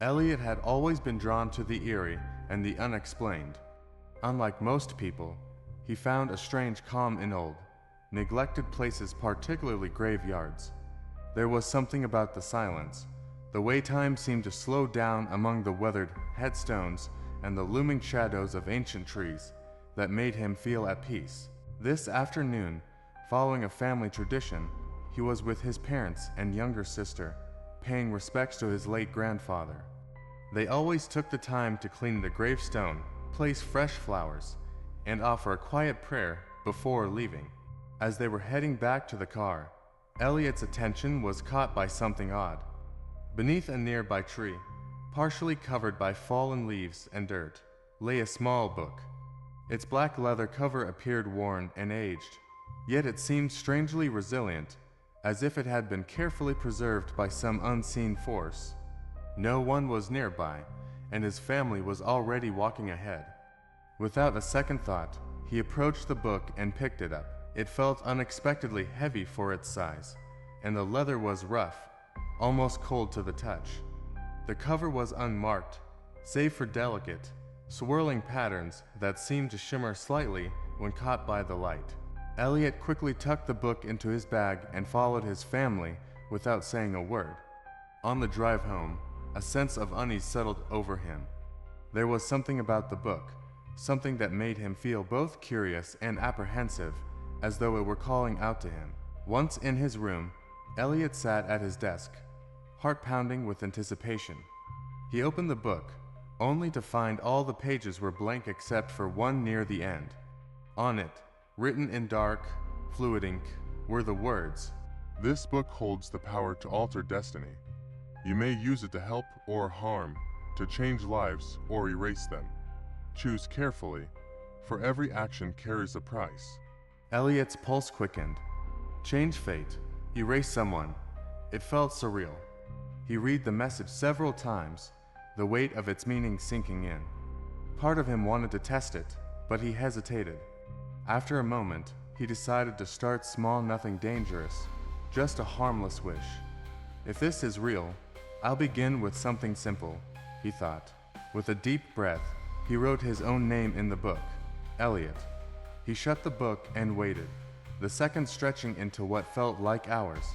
Elliot had always been drawn to the eerie and the unexplained. Unlike most people, he found a strange calm in old, neglected places, particularly graveyards. There was something about the silence, the way time seemed to slow down among the weathered headstones and the looming shadows of ancient trees, that made him feel at peace. This afternoon, following a family tradition, he was with his parents and younger sister, paying respects to his late grandfather. They always took the time to clean the gravestone, place fresh flowers, and offer a quiet prayer before leaving. As they were heading back to the car, Elliot's attention was caught by something odd. Beneath a nearby tree, partially covered by fallen leaves and dirt, lay a small book. Its black leather cover appeared worn and aged, yet it seemed strangely resilient, as if it had been carefully preserved by some unseen force. No one was nearby, and his family was already walking ahead. Without a second thought, he approached the book and picked it up. It felt unexpectedly heavy for its size, and the leather was rough, almost cold to the touch. The cover was unmarked, save for delicate, swirling patterns that seemed to shimmer slightly when caught by the light. Elliot quickly tucked the book into his bag and followed his family without saying a word. On the drive home, a sense of unease settled over him. There was something about the book, something that made him feel both curious and apprehensive, as though it were calling out to him. Once in his room, Elliot sat at his desk, heart pounding with anticipation. He opened the book, only to find all the pages were blank except for one near the end. On it, written in dark, fluid ink, were the words, "This book holds the power to alter destiny. You may use it to help or harm, to change lives or erase them. Choose carefully, for every action carries a price." Elliot's pulse quickened. Change fate, erase someone. It felt surreal. He read the message several times, the weight of its meaning sinking in. Part of him wanted to test it, but he hesitated. After a moment, he decided to start small, nothing dangerous, just a harmless wish. If this is real, I'll begin with something simple, he thought. With a deep breath, he wrote his own name in the book, Elliot. He shut the book and waited, the seconds stretching into what felt like hours.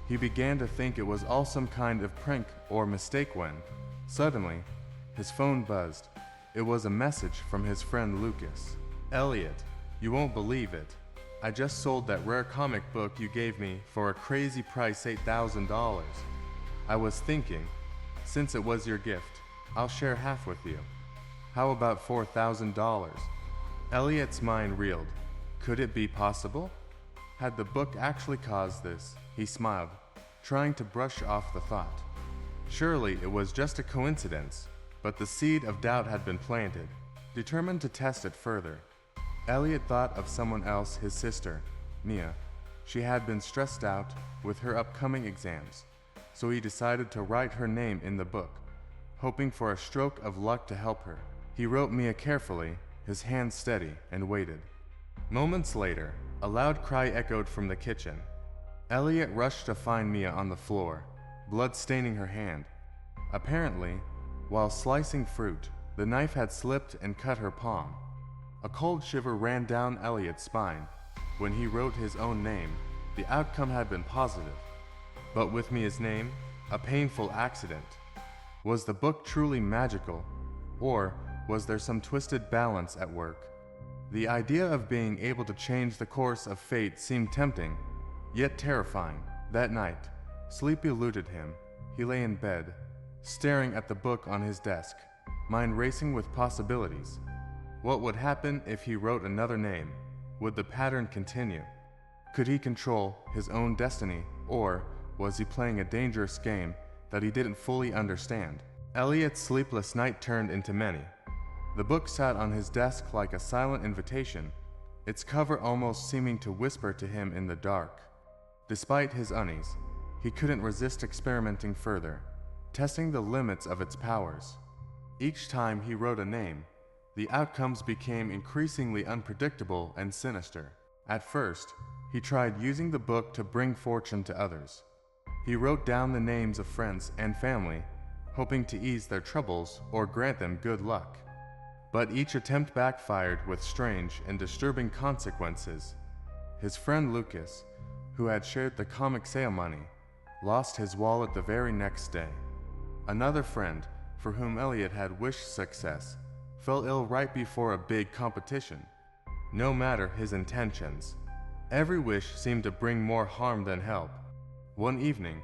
He began to think it was all some kind of prank or mistake when, suddenly, his phone buzzed. It was a message from his friend Lucas. "Elliot, you won't believe it. I just sold that rare comic book you gave me for a crazy price, $8,000. I was thinking, since it was your gift, I'll share half with you. How about $4,000? Elliot's mind reeled. Could it be possible? Had the book actually caused this? He smiled, trying to brush off the thought. Surely it was just a coincidence, but the seed of doubt had been planted. Determined to test it further, Elliot thought of someone else, his sister, Mia. She had been stressed out with her upcoming exams, so he decided to write her name in the book, hoping for a stroke of luck to help her. He wrote Mia carefully, his hand steady, and waited. Moments later, a loud cry echoed from the kitchen. Elliot rushed to find Mia on the floor, blood staining her hand. Apparently, while slicing fruit, the knife had slipped and cut her palm. A cold shiver ran down Elliot's spine. When he wrote his own name, the outcome had been positive. But with Mia's name, a painful accident. Was the book truly magical, or was there some twisted balance at work? The idea of being able to change the course of fate seemed tempting, yet terrifying. That night, sleep eluded him. He lay in bed, staring at the book on his desk, mind racing with possibilities. What would happen if he wrote another name? Would the pattern continue? Could he control his own destiny, or was he playing a dangerous game that he didn't fully understand? Elliot's sleepless night turned into many. The book sat on his desk like a silent invitation, its cover almost seeming to whisper to him in the dark. Despite his unease, he couldn't resist experimenting further, testing the limits of its powers. Each time he wrote a name, the outcomes became increasingly unpredictable and sinister. At first, he tried using the book to bring fortune to others. He wrote down the names of friends and family, hoping to ease their troubles or grant them good luck. But each attempt backfired with strange and disturbing consequences. His friend Lucas, who had shared the comic sale money, lost his wallet the very next day. Another friend, for whom Elliot had wished success, fell ill right before a big competition. No matter his intentions, every wish seemed to bring more harm than help. One evening,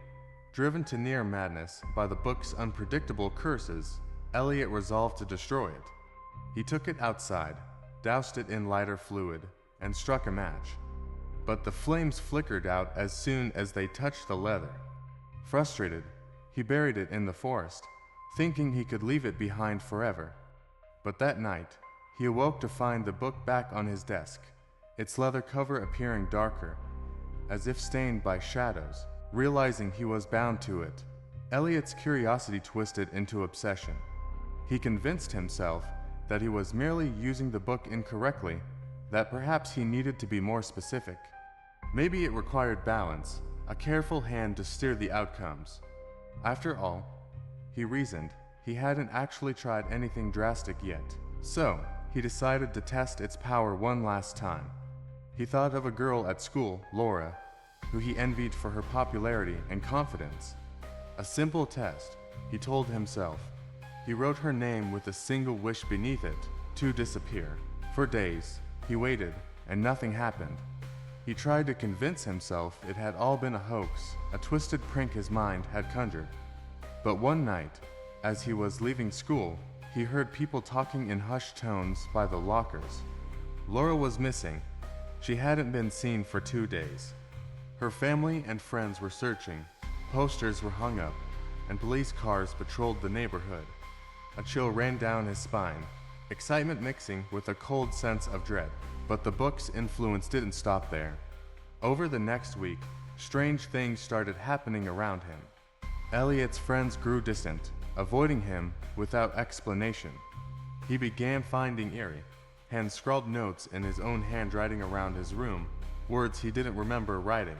driven to near madness by the book's unpredictable curses, Elliot resolved to destroy it. He took it outside, doused it in lighter fluid, and struck a match. But the flames flickered out as soon as they touched the leather. Frustrated, he buried it in the forest, thinking he could leave it behind forever. But that night, he awoke to find the book back on his desk, its leather cover appearing darker, as if stained by shadows. Realizing he was bound to it, Elliot's curiosity twisted into obsession. He convinced himself that he was merely using the book incorrectly, that perhaps he needed to be more specific. Maybe it required balance, a careful hand to steer the outcomes. After all, he reasoned, he hadn't actually tried anything drastic yet. So, he decided to test its power one last time. He thought of a girl at school, Laura, who he envied for her popularity and confidence. A simple test, he told himself. He wrote her name with a single wish beneath it, to disappear. For days, he waited, and nothing happened. He tried to convince himself it had all been a hoax, a twisted prank his mind had conjured. But one night, as he was leaving school, he heard people talking in hushed tones by the lockers. Laura was missing. She hadn't been seen for 2 days. Her family and friends were searching, posters were hung up, and police cars patrolled the neighborhood. A chill ran down his spine, excitement mixing with a cold sense of dread. But the book's influence didn't stop there. Over the next week, strange things started happening around him. Elliot's friends grew distant, avoiding him without explanation. He began finding Eerie, hand-scrawled notes in his own handwriting around his room, words he didn't remember writing.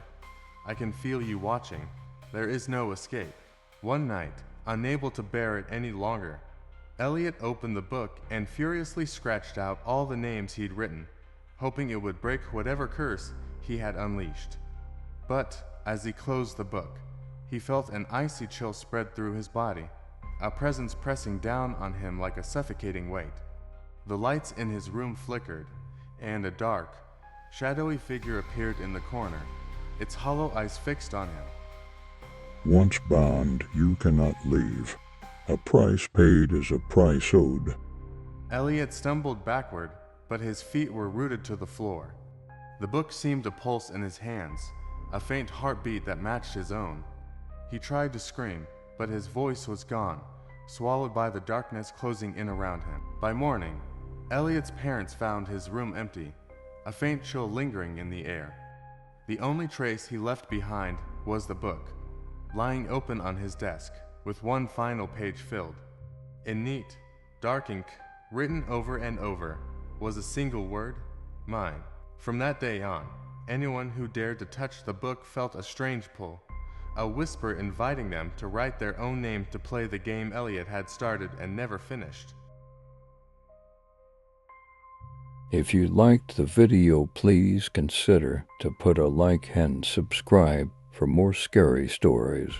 I can feel you watching. There is no escape. One night, unable to bear it any longer, Elliot opened the book and furiously scratched out all the names he'd written, hoping it would break whatever curse he had unleashed. But as he closed the book, he felt an icy chill spread through his body, a presence pressing down on him like a suffocating weight. The lights in his room flickered, and a dark, shadowy figure appeared in the corner, its hollow eyes fixed on him. Once bound, you cannot leave. A price paid is a price owed. Elliot stumbled backward, but his feet were rooted to the floor. The book seemed to pulse in his hands, a faint heartbeat that matched his own. He tried to scream, but his voice was gone, swallowed by the darkness closing in around him. By morning, Elliot's parents found his room empty, a faint chill lingering in the air. The only trace he left behind was the book, lying open on his desk, with one final page filled. In neat, dark ink, written over and over, was a single word, mine. From that day on, anyone who dared to touch the book felt a strange pull, a whisper inviting them to write their own name to play the game Elliot had started and never finished. If you liked the video, please consider to put a like and subscribe for more scary stories.